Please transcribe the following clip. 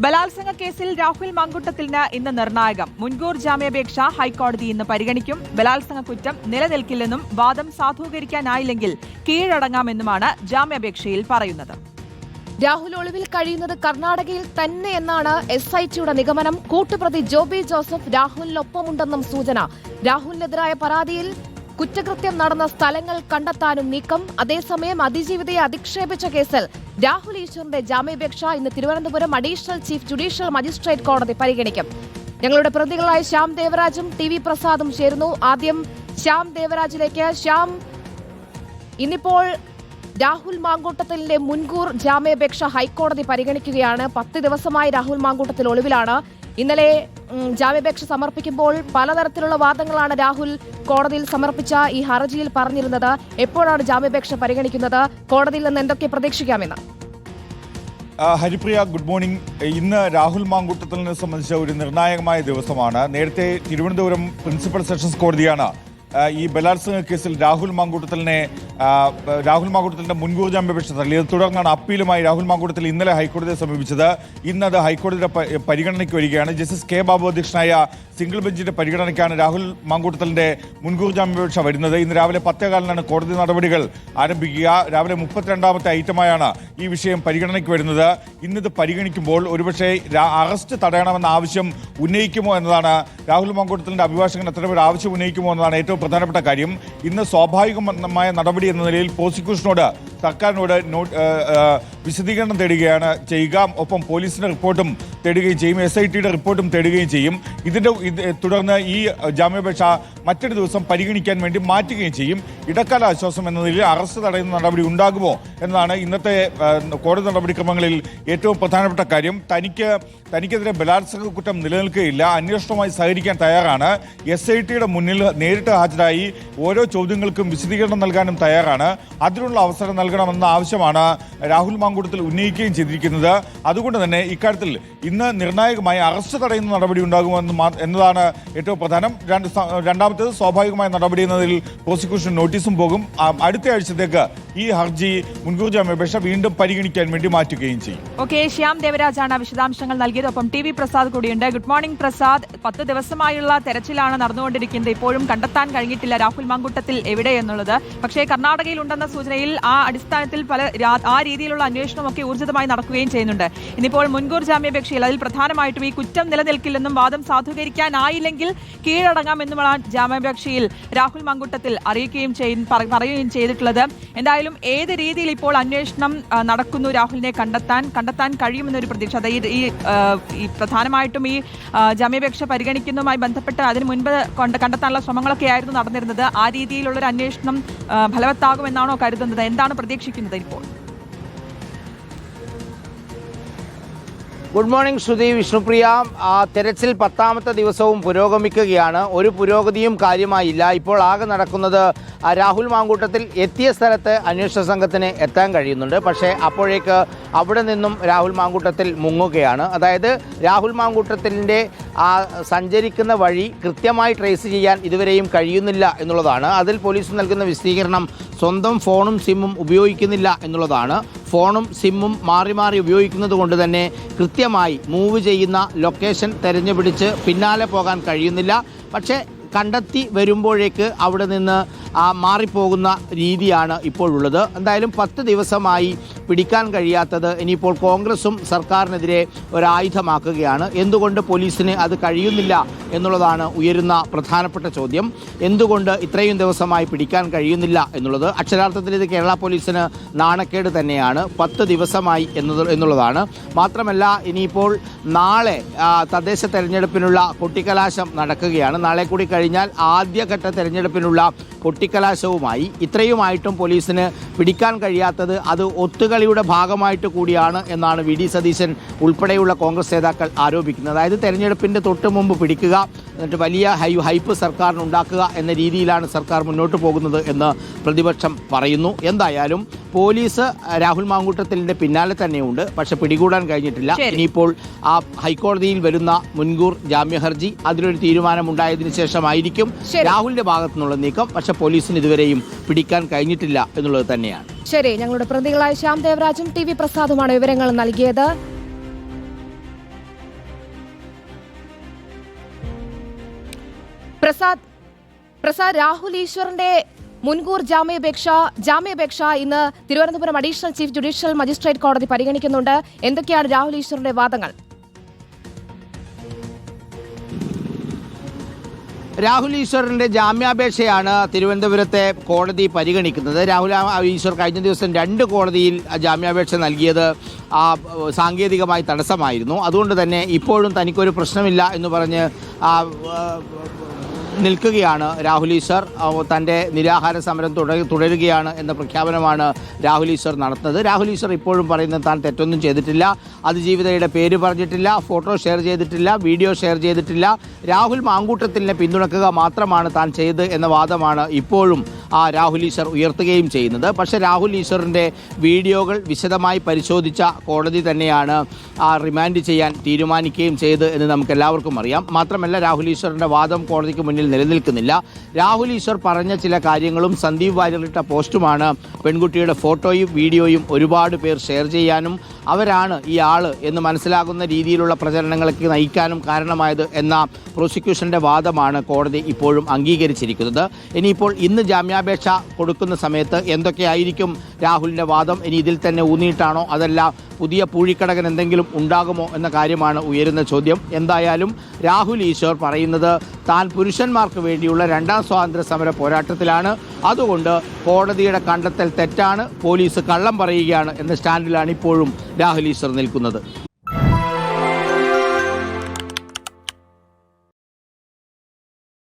ബലാത്സംഗ കേസിൽ രാഹുൽ മാങ്കൂട്ടത്തിന് ഇന്ന് നിർണായകം. മുൻകൂർ ജാമ്യാപേക്ഷ ഹൈക്കോടതി ഇന്ന് പരിഗണിക്കും. ബലാത്സംഗ കുറ്റം നിലനിൽക്കില്ലെന്നും വാദം സാധൂകരിക്കാനായില്ലെങ്കിൽ കീഴടങ്ങാമെന്നുമാണ് ജാമ്യാപേക്ഷയിൽ പറയുന്നത്. രാഹുൽ ഒളിവിൽ കഴിയുന്നത് കർണാടകയിൽ തന്നെയെന്നാണ് SITയുടെ നിഗമനം. കൂട്ടുപ്രതി ജോബി ജോസഫ് രാഹുലിനൊപ്പമുണ്ടെന്നും സൂചന. രാഹുലിനെതിരായ പരാതിയിൽ കുറ്റകൃത്യം നടന്ന സ്ഥലങ്ങൾ കണ്ടെത്താനും നീക്കം. അതേസമയം അതിജീവിതയെ അധിക്ഷേപിച്ച കേസിൽ രാഹുൽ ഈശ്വറിന്റെ ജാമ്യാപേക്ഷ ഇന്ന് Thiruvananthapuram additional chief judicial magistrate കോടതി പരിഗണിക്കും. ഞങ്ങളുടെ പ്രതികളായ ശ്യാം ദേവരാജും TV പ്രസാദും ചേരുന്നു. ആദ്യം ശ്യാം ദേവരാജിലേക്ക്. ശ്യാം, ഇന്നിപ്പോൾ രാഹുൽ മാങ്കൂട്ടത്തിലിന്റെ മുൻകൂർ ജാമ്യാപേക്ഷ ഹൈക്കോടതി പരിഗണിക്കുകയാണ്. 10 ദിവസമായി രാഹുൽ മാങ്കൂട്ടത്തിൽ ഒളിവിലാണ്. ഇന്നലെ ജാമ്യാപേക്ഷ സമർപ്പിക്കുമ്പോൾ പലതരത്തിലുള്ള വാദങ്ങളാണ് രാഹുൽ കോടതിയിൽ സമർപ്പിച്ച ഈ ഹർജിയിൽ പറഞ്ഞിരുന്നത്. എപ്പോഴാണ് ജാമ്യാപേക്ഷ പരിഗണിക്കുന്നത്? കോടതിയിൽ നിന്ന് എന്തൊക്കെ പ്രതീക്ഷിക്കാമെന്ന്? Haripriya, good morning. ഇന്ന് രാഹുൽ മാങ്കൂട്ടത്തിലിനെ സംബന്ധിച്ച ഒരു നിർണായകമായ ദിവസമാണ്. നേരത്തെ തിരുവനന്തപുരം പ്രിൻസിപ്പൽ സെഷൻസ് കോടതിയാണ് ഈ ബലാത്സംഗ കേസിൽ രാഹുൽ മാങ്കൂട്ടത്തിലിന്റെ മുൻകൂർ ജാമ്യാപേക്ഷ തള്ളിയത്. തുടർന്നാണ് അപ്പീലുമായി രാഹുൽ മാങ്കൂട്ടത്തിൽ ഇന്നലെ ഹൈക്കോടതിയെ സമീപിച്ചത്. ഇന്നത് ഹൈക്കോടതിയുടെ പരിഗണനയ്ക്ക് വരികയാണ്. Justice K. ബാബു അധ്യക്ഷനായ സിംഗിൾ ബെഞ്ചിന്റെ പരിഗണനയ്ക്കാണ് രാഹുൽ മാങ്കൂട്ടത്തിലിന്റെ മുൻകൂർ ജാമ്യാപേക്ഷ വരുന്നത്. ഇന്ന് രാവിലെ 10:15 കോടതി നടപടികൾ ആരംഭിക്കുക. രാവിലെ 32ാമത്തെ ഐറ്റമായാണ് ഈ വിഷയം പരിഗണനയ്ക്ക് വരുന്നത്. ഇന്നിത് പരിഗണിക്കുമ്പോൾ ഒരുപക്ഷെ അറസ്റ്റ് തടയണമെന്ന ആവശ്യം ഉന്നയിക്കുമോ എന്നതാണ്, രാഹുൽ മാങ്കൂട്ടത്തിലിന്റെ അഭിഭാഷകൻ അത്തരമൊരു ആവശ്യം ഉന്നയിക്കുമോ എന്നതാണ് ഏറ്റവും പ്രധാനപ്പെട്ട കാര്യം. ഇന്ന് സ്വാഭാവികമായ നടപടി എന്ന നിലയിൽ പ്രോസിക്യൂഷനോട്, സർക്കാരിനോട് വിശദീകരണം തേടുകയാണ് ചെയ്യുക. ഒപ്പം പോലീസിന്റെ റിപ്പോർട്ടും തേടുകയും ചെയ്യും, SITയുടെ റിപ്പോർട്ടും തേടുകയും ചെയ്യും. തുടർന്ന് ഈ ജാമ്യാപേക്ഷ മറ്റൊരു ദിവസം പരിഗണിക്കാൻ വേണ്ടി മാറ്റുകയും ചെയ്യും. ഇടക്കാല ആശ്വാസം എന്ന നിലയിൽ അറസ്റ്റ് തടയുന്ന നടപടി ഉണ്ടാകുമോ എന്നതാണ് ഇന്നത്തെ കോടതി നടപടിക്രമങ്ങളിൽ ഏറ്റവും പ്രധാനപ്പെട്ട കാര്യം. തനിക്കെതിരെ ബലാത്സംഗ കുറ്റം നിലനിൽക്കുകയില്ല, അന്വേഷണവുമായി സഹകരിക്കാൻ തയ്യാറാണ്, SITയുടെ മുന്നിൽ നേരിട്ട് ഹാജരായി ഓരോ ചോദ്യങ്ങൾക്കും വിശദീകരണം നൽകാനും തയ്യാറാണ്, അതിനുള്ള അവസരം നൽകണമെന്ന ആവശ്യമാണ് രാഹുൽ മാങ്കൂട്ടത്തിൽ ഉന്നയിക്കുകയും ചെയ്തിരിക്കുന്നത്. അതുകൊണ്ട് തന്നെ ഇക്കാര്യത്തിൽ ഇന്ന് നിർണായകമായി അറസ്റ്റ് തടയുന്ന നടപടി ഉണ്ടാകുമോ എന്നതാണ് ഏറ്റവും പ്രധാനം. രണ്ടാമത്തേത് സ്വാഭാവികമായ നടപടി എന്നതിൽ പ്രോസിക്യൂഷൻ നോട്ടീസും പോകും. അടുത്ത ആഴ്ചത്തേക്ക് ഈ ഹർജി മുൻകൂർ ജാമ്യാപേക്ഷ വീണ്ടും പരിഗണിക്കാൻ വേണ്ടി മാറ്റുകയും ചെയ്യും. ഓക്കെ, ശ്യാം ദേവരാജാണ് വിശദാംശങ്ങൾ നൽകിയത്. ഒപ്പം TV പ്രസാദ് കൂടിയുണ്ട്. Good morning Prasad. 10 ദിവസമായുള്ള തെരച്ചിലാണ് നടന്നുകൊണ്ടിരിക്കുന്നത്. ഇപ്പോഴും കണ്ടെത്താൻ കഴിഞ്ഞിട്ടില്ല രാഹുൽ മാങ്കൂട്ടത്തിൽ എവിടെ എന്നുള്ളത്. പക്ഷേ കർണാടകയിൽ ഉണ്ടെന്ന സൂചനയിൽ ആ അടിസ്ഥാനത്തിൽ ആ രീതിയിലുള്ള അന്വേഷണമൊക്കെ ഊർജിതമായി നടക്കുകയും ചെയ്യുന്നുണ്ട്. ഇന്നിപ്പോൾ മുൻകൂർ ജാമ്യാപേക്ഷയിൽ അതിൽ പ്രധാനമായിട്ടും ഈ കുറ്റം നിലനിൽക്കില്ലെന്നും വാദം സാധൂകരിക്കാനായില്ലെങ്കിൽ കീഴടങ്ങാമെന്നുമാണ് ജാമ്യാപേക്ഷയിൽ രാഹുൽ മാങ്കൂട്ടത്തിൽ പറയുകയും ചെയ്തിട്ടുള്ളത്. എന്തായാലും ഏത് രീതിയിൽ ഇപ്പോൾ അന്വേഷണം നടക്കുന്നു രാഹുലിനെ കണ്ടെത്താൻ കഴിയുമെന്നൊരു പ്രതീക്ഷ. അതായത് ഈ പ്രധാനമായിട്ടും ഈ ജാമ്യാപേക്ഷ പരിഗണിക്കുന്നതുമായി ബന്ധപ്പെട്ട് അതിനു മുൻപ് കണ്ടെത്താനുള്ള ശ്രമങ്ങളൊക്കെ ആയിരുന്നു നടന്നിരുന്നത്. ആ രീതിയിലുള്ളൊരു അന്വേഷണം ഫലവത്താകുമെന്നാണോ കരുതുന്നത്? എന്താണ് പ്രതീക്ഷിക്കുന്നത് ഇപ്പോൾ? ഗുഡ് മോർണിംഗ് ശ്രുതി, വിഷ്ണുപ്രിയ. തെരച്ചിൽ 10ാമത്തെ ദിവസവും പുരോഗമിക്കുകയാണ്. ഒരു പുരോഗതിയും കാര്യമായില്ല. ഇപ്പോൾ ആകെ നടക്കുന്നത് രാഹുൽ മാങ്കൂട്ടത്തിൽ എത്തിയ സ്ഥലത്ത് അന്വേഷണ സംഘത്തിന് എത്താൻ കഴിയുന്നുണ്ട്. പക്ഷേ അപ്പോഴേക്ക് അവിടെ നിന്നും രാഹുൽ മാങ്കൂട്ടത്തിൽ മുങ്ങുകയാണ്. അതായത് രാഹുൽ മാങ്കൂട്ടത്തിൻ്റെ സഞ്ചരിക്കുന്ന വഴി കൃത്യമായി ട്രേസ് ചെയ്യാൻ ഇതുവരെയും കഴിയുന്നില്ല എന്നുള്ളതാണ്. അതിൽ പോലീസ് നൽകുന്ന വിശദീകരണം സ്വന്തം ഫോണും സിമ്മും ഉപയോഗിക്കുന്നില്ല എന്നുള്ളതാണ്. ഫോണും സിമ്മും മാറി മാറി ഉപയോഗിക്കുന്നത് കൊണ്ട് തന്നെ കൃത്യമായി മൂവ് ചെയ്യുന്ന ലൊക്കേഷൻ തിരഞ്ഞുപിടിച്ച് പിന്നാലെ പോകാൻ കഴിയുന്നില്ല. പക്ഷേ കണ്ടെത്തി വരുമ്പോഴേക്ക് അവിടെ നിന്ന് മാറിപ്പോകുന്ന രീതിയാണ് ഇപ്പോഴുള്ളത്. എന്തായാലും 10 ദിവസമായി പിടിക്കാൻ കഴിയാത്തത് ഇനിയിപ്പോൾ കോൺഗ്രസും സർക്കാരിനെതിരെ ഒരായുധമാക്കുകയാണ്. എന്തുകൊണ്ട് പോലീസിന് അത് കഴിയുന്നില്ല എന്നുള്ളതാണ് ഉയരുന്ന പ്രധാനപ്പെട്ട ചോദ്യം. എന്തുകൊണ്ട് ഇത്രയും ദിവസമായി പിടിക്കാൻ കഴിയുന്നില്ല എന്നുള്ളത് അക്ഷരാർത്ഥത്തിൽ ഇത് കേരള പോലീസിന് നാണക്കേട് തന്നെയാണ്. 10 ദിവസമായി എന്നുള്ളതാണ്. മാത്രമല്ല ഇനിയിപ്പോൾ നാളെ തദ്ദേശ തെരഞ്ഞെടുപ്പിനുള്ള കൊട്ടിക്കലാശം നടക്കുകയാണ്. നാളെ കൂടി കഴിഞ്ഞാൽ ആദ്യഘട്ട തെരഞ്ഞെടുപ്പിനുള്ള കൊട്ടിക്കലാശവുമായി. ഇത്രയുമായിട്ടും പോലീസിന് പിടിക്കാൻ കഴിയാത്തത് അത് ഒത്തുകളിയുടെ ഭാഗമായിട്ട് കൂടിയാണ് എന്നാണ് VD സതീശൻ ഉൾപ്പെടെയുള്ള കോൺഗ്രസ് നേതാക്കൾ ആരോപിക്കുന്നത്. അതായത് തെരഞ്ഞെടുപ്പിൻ്റെ തൊട്ട് മുമ്പ് പിടിക്കുക, എന്നിട്ട് വലിയ ഹൈപ്പ് സർക്കാരിന് ഉണ്ടാക്കുക എന്ന രീതിയിലാണ് സർക്കാർ മുന്നോട്ട് പോകുന്നത് എന്ന് പ്രതിപക്ഷം പറയുന്നു. എന്തായാലും പോലീസ് രാഹുൽ മാങ്കൂട്ടത്തിലിന്റെ പിന്നാലെ തന്നെയുണ്ട്. പക്ഷെ പിടികൂടാൻ കഴിഞ്ഞിട്ടില്ല. ഇനിയിപ്പോൾ ആ ഹൈക്കോടതിയിൽ വരുന്ന മുൻകൂർ ജാമ്യ ഹർജി, അതിലൊരു തീരുമാനമുണ്ടായതിനു ശേഷമായിരിക്കും രാഹുലിന്റെ ഭാഗത്തുനിന്നുള്ള നീക്കം. പക്ഷെ പോലീസിന് ഇതുവരെയും പിടിക്കാൻ കഴിഞ്ഞിട്ടില്ല എന്നുള്ളത് തന്നെയാണ്. ശരി, ഞങ്ങളുടെ പ്രതികളായ ശ്യാം ദേവരാജും TV പ്രസാദുമാണ് വിവരങ്ങൾ നൽകിയത്. പ്രസാദ് രാഹുൽ ഈശ്വറിന്റെ മുൻകൂർ ജാമ്യാപേക്ഷ ഇന്ന് Thiruvananthapuram additional chief judicial magistrate കോടതി പരിഗണിക്കുന്നുണ്ട്. എന്തൊക്കെയാണ് രാഹുൽ ഈശ്വറിന്റെ വാദങ്ങൾ? രാഹുൽ ഈശ്വറിന്റെ ജാമ്യാപേക്ഷയാണ് തിരുവനന്തപുരത്തെ കോടതി പരിഗണിക്കുന്നത്. രാഹുൽ ഈശ്വർ കഴിഞ്ഞ ദിവസം 2 കോടതിയിൽ ജാമ്യാപേക്ഷ നൽകിയത് സാങ്കേതികമായി തടസ്സമായിരുന്നു. അതുകൊണ്ട് തന്നെ ഇപ്പോഴും തനിക്കൊരു പ്രശ്നമില്ല എന്ന് പറഞ്ഞ് നിൽക്കുകയാണ് രാഹുൽ ഈശ്വർ. തൻ്റെ നിരാഹാര സമരം തുടരുകയാണ് എന്ന പ്രഖ്യാപനമാണ് രാഹുൽ ഈശ്വർ നടത്തുന്നത്. രാഹുൽ ഈശ്വർ ഇപ്പോഴും പറയുന്നത് താൻ തെറ്റൊന്നും ചെയ്തിട്ടില്ല, അതിജീവിതയുടെ പേര് പറഞ്ഞിട്ടില്ല, ഫോട്ടോ ഷെയർ ചെയ്തിട്ടില്ല, വീഡിയോ ഷെയർ ചെയ്തിട്ടില്ല, രാഹുൽ മാങ്കൂട്ടത്തിലിനെ പിന്തുണക്കുക മാത്രമാണ് താൻ ചെയ്തത് എന്ന വാദമാണ് ഇപ്പോഴും രാഹുൽ ഈശ്വർ ഉയർത്തുകയും ചെയ്യുന്നത്. പക്ഷേ രാഹുൽ ഈശ്വറിൻ്റെ വീഡിയോകൾ വിശദമായി പരിശോധിച്ച കോടതി തന്നെയാണ് റിമാൻഡ് ചെയ്യാൻ തീരുമാനിക്കുകയും ചെയ്തത് എന്ന് നമുക്ക് എല്ലാവർക്കും അറിയാം. മാത്രമല്ല രാഹുൽ ഈശ്വറിൻ്റെ വാദം കോടതിക്ക് മുന്നിൽ നിലനിൽക്കുന്നില്ല. രാഹുൽ ഈശ്വർ പറഞ്ഞ ചില കാര്യങ്ങളും സന്ദീപ് വാര്യറിട്ട പോസ്റ്റുമാണ് പെൺകുട്ടിയുടെ ഫോട്ടോയും വീഡിയോയും ഒരുപാട് പേർ ഷെയർ ചെയ്യാനും അവരാണ് ഈ ആള് എന്ന് മനസ്സിലാകുന്ന രീതിയിലുള്ള പ്രചരണങ്ങൾക്ക് നയിക്കാനും കാരണമായത് എന്ന പ്രോസിക്യൂഷന്റെ വാദമാണ് കോടതി ഇപ്പോഴും അംഗീകരിച്ചിരിക്കുന്നത്. ഇനിയിപ്പോൾ ഇന്ന് ജാമ്യാപേക്ഷ കൊടുക്കുന്ന സമയത്ത് എന്തൊക്കെയായിരിക്കും രാഹുലിൻ്റെ വാദം? ഇനി ഇതിൽ തന്നെ ഊന്നിയിട്ടാണോ അതല്ല പുതിയ പൂഴിക്കടകൻ എന്തെങ്കിലും ഉണ്ടാകുമോ എന്ന കാര്യമാണ് ഉയരുന്ന ചോദ്യം. എന്തായാലും രാഹുൽ ഈശ്വർ പറയുന്നത് താൻ പുരുഷന്മാർക്ക് വേണ്ടിയുള്ള 2ാം സ്വാതന്ത്ര്യ സമര പോരാട്ടത്തിലാണ്, അതുകൊണ്ട് കോടതിയുടെ കണ്ടെത്തൽ തെറ്റാണ്, പോലീസ് കള്ളം പറയുകയാണ് എന്ന സ്റ്റാൻഡിലാണ് ഇപ്പോഴും രാഹുൽ ഈശ്വർ നിൽക്കുന്നത്.